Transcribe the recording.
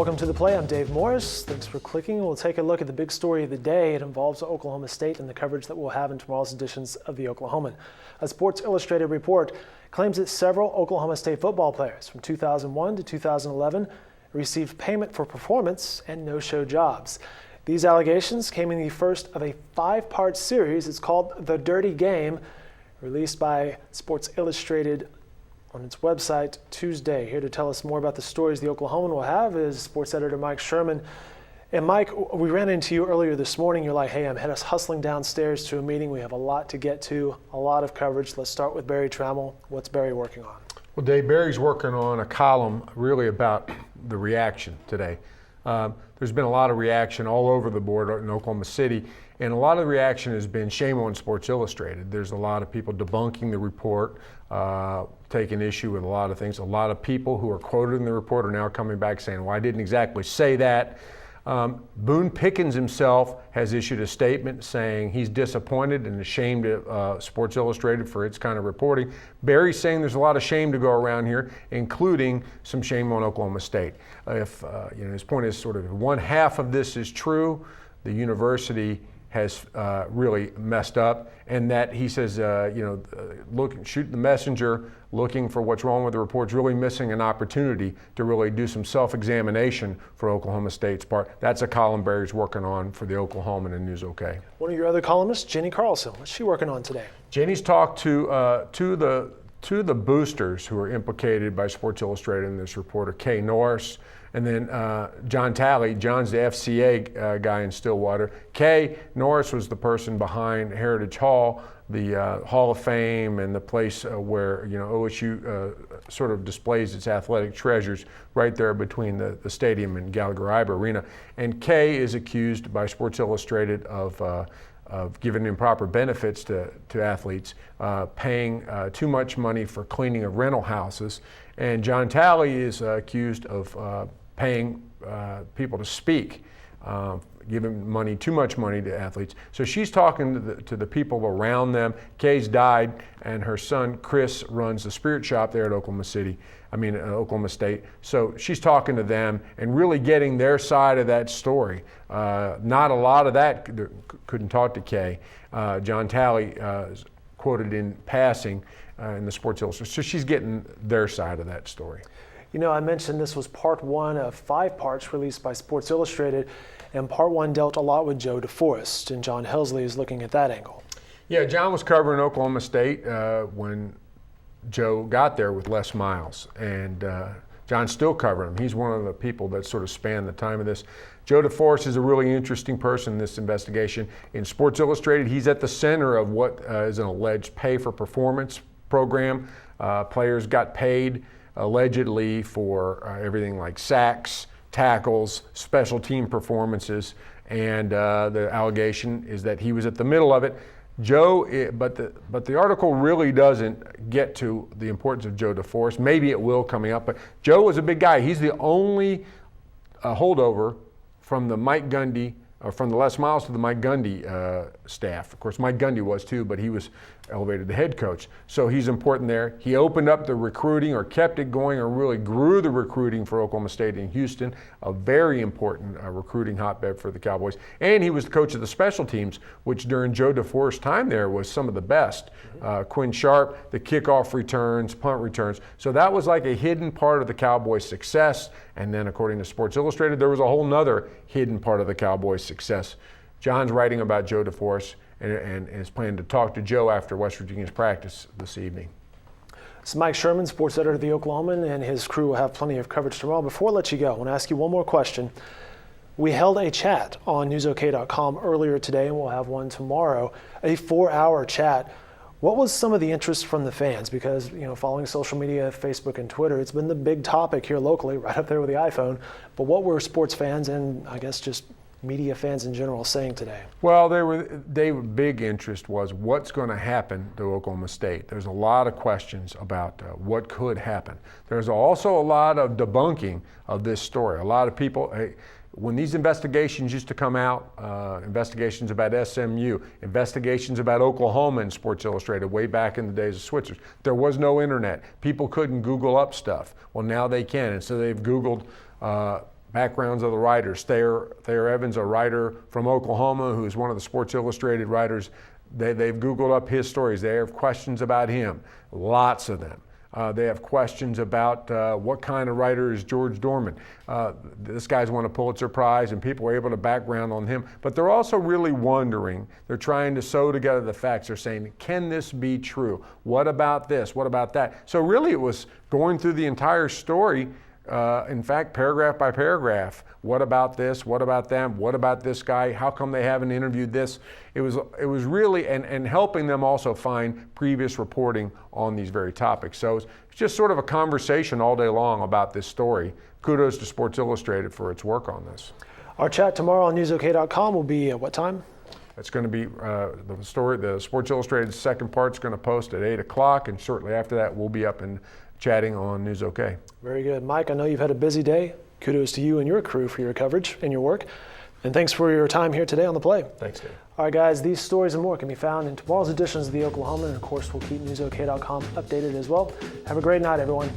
Welcome to The Play. I'm Dave Morris. Thanks for clicking. We'll take a look at the big story of the day. It involves Oklahoma State and the coverage that we'll have in tomorrow's editions of the Oklahoman. A Sports Illustrated report claims that several Oklahoma State football players from 2001 to 2011 received payment for performance and no-show jobs. These allegations came in the first of a 5-part series. It's called The Dirty Game, released by Sports Illustrated on its website Tuesday. Here to tell us more about the stories the Oklahoman will have is sports editor Mike Sherman. And Mike, we ran into you earlier this morning. You're like, hey, I'm hustling downstairs to a meeting. We have a lot to get to, a lot of coverage. Let's start with Barry Trammell. What's Barry working on? Well, Dave, Barry's working on a column really about the reaction today. There's been a lot of reaction all over the board in Oklahoma City, and a lot of the reaction has been shame on Sports Illustrated. There's a lot of people debunking the report, taking issue with a lot of things. A lot of people who are quoted in the report are now coming back saying, well, I didn't exactly say that. Boone Pickens himself has issued a statement saying he's disappointed and ashamed of Sports Illustrated for its kind of reporting. Barry's saying there's a lot of shame to go around here, including some shame on Oklahoma State. His point is sort of one half of this is true. The university has really messed up, and that he says, shoot the messenger, looking for what's wrong with the report's really missing an opportunity to really do some self-examination for Oklahoma State's part. That's a column Barry's working on for the Oklahoman and News OK. One of your other columnists, Jenny Carlson, what's she working on today? Jenny's talked to the boosters who are implicated by Sports Illustrated in this reporter, Kay Norris, and then John Talley. John's the FCA guy in Stillwater. Kay Norris was the person behind Heritage Hall, the Hall of Fame and the place where OSU sort of displays its athletic treasures right there between the stadium and Gallagher-Iba Arena. And Kay is accused by Sports Illustrated of giving improper benefits to athletes, paying too much money for cleaning of rental houses. And John Talley is accused of paying people to speak, giving too much money to athletes. So she's talking to the people around them. Kay's died, and her son Chris runs the Spirit Shop there at Oklahoma State. So she's talking to them and really getting their side of that story. Not a lot of that, couldn't talk to Kay. John Talley is quoted in passing in the Sports Illustrated. So she's getting their side of that story. I mentioned this was part 1 of 5 parts released by Sports Illustrated, and part 1 dealt a lot with Joe DeForest, and John Helsley is looking at that angle. Yeah, John was covering Oklahoma State when Joe got there with Les Miles, and John's still covering him. He's one of the people that sort of spanned the time of this. Joe DeForest is a really interesting person in this investigation. In Sports Illustrated, he's at the center of what is an alleged pay-for-performance program. Players got paid allegedly for everything like sacks, tackles, special team performances, and the allegation is that he was at the middle of it. But the article really doesn't get to the importance of Joe DeForest. Maybe it will coming up, but Joe was a big guy. He's the only holdover from the Mike Gundy, or from the Les Miles to the Mike Gundy staff. Of course, Mike Gundy was too, but he was elevated to head coach. So he's important there. He opened up the recruiting, or kept it going, or really grew the recruiting for Oklahoma State in Houston, a very important recruiting hotbed for the Cowboys. And he was the coach of the special teams, which during Joe DeForest's time there was some of the best. Quinn Sharp, the kickoff returns, punt returns. So that was like a hidden part of the Cowboys' success. And then according to Sports Illustrated, there was a whole nother hidden part of the Cowboys' success. John's writing about Joe DeForest and is planning to talk to Joe after West Virginia's practice this evening. This is Mike Sherman, sports editor of the Oklahoman, and his crew will have plenty of coverage tomorrow. Before I let you go, I want to ask you one more question. We held a chat on newsok.com earlier today, and we'll have one tomorrow, a 4-hour chat. What was some of the interest from the fans? Because, following social media, Facebook and Twitter, it's been the big topic here locally, right up there with the iPhone. But what were sports fans and I guess just media fans in general saying today? Well, they were big interest was what's going to happen to Oklahoma State. There's a lot of questions about what could happen. There's also a lot of debunking of this story. A lot of people, when these investigations used to come out, investigations about SMU, investigations about Oklahoma in Sports Illustrated way back in the days of Switzer's, there was no internet. People couldn't Google up stuff. Well, now they can, and so they've Googled backgrounds of the writers. Thayer Evans, a writer from Oklahoma who is one of the Sports Illustrated writers, they've Googled up his stories. They have questions about him, lots of them. They have questions about what kind of writer is George Dorman. This guy's won a Pulitzer Prize, and people are able to background on him. But they're also really wondering, they're trying to sew together the facts. They're saying, can this be true? What about this? What about that? So really it was going through the entire story, in fact, paragraph by paragraph. What about this? What about them? What about this guy? How come they haven't interviewed this? It was really, and helping them also find previous reporting on these very topics. So it's just sort of a conversation all day long about this story. Kudos to Sports Illustrated for its work on this. Our chat tomorrow on newsok.com will be at what time? It's going to be the Sports Illustrated second part's going to post at 8 o'clock, and shortly after that we'll be up and chatting on News OK. Very good. Mike, I know you've had a busy day. Kudos to you and your crew for your coverage and your work. And thanks for your time here today on The Play. Thanks, Dave. All right, guys, these stories and more can be found in tomorrow's editions of the Oklahoman. And, of course, we'll keep newsok.com updated as well. Have a great night, everyone.